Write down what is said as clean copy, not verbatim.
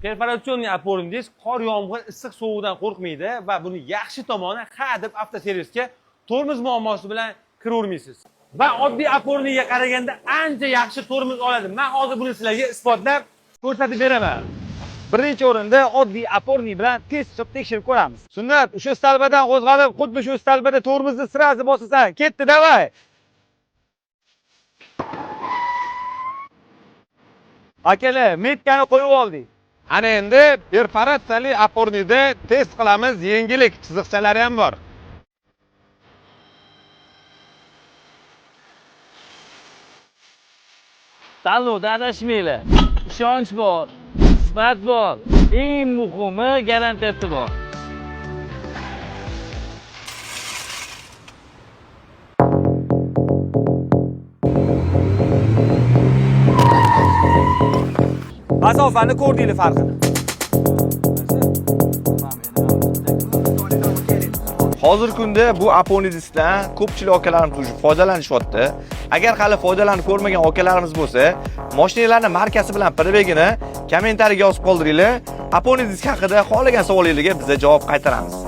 Perforatsionni опорный disk qor, yomg'ir, issiq sovuqdan qo'rqmaydi va buni yaxshi tomoni ha deb avtoservisga tormoz muammosi bilan kiravermaysiz. Va oddiy опорныйga qaraganda ancha yaxshi tormoz oladi. Men hozir buni sizlarga isbotlab ko'rsatib beraman. Birinchi o'rinda oddiy опорный bilan test hisob tekshirib ko'ramiz. Sunnat, o'sha stalbadan qo'zg'alib, xuddi shu stalbada tormozni sirazi bosasan, ketdi, davay. Akalar, metkani qo'yib oldik. Ana endi perforatsiyali опорныйda test qilamiz, yengillik chiziqchalari ham bor. Tanlovda adashmanglar. Ishonch bor, sifat bor, eng muhimi garantiyasi bor. Masofani ko'rdinglar farqini. Hozirgi kunda bu опорный diskdan ko'pchilik akalarimiz foydalanishyapti. Agar hali foydalanib ko'rmagan akalarimiz bo'lsa, mashinalarning markasi bilan probegini kommentariyaga yozib qoldiringlar. Опорный disk haqida xohlagan savollaringizga biz javob qaytaramiz.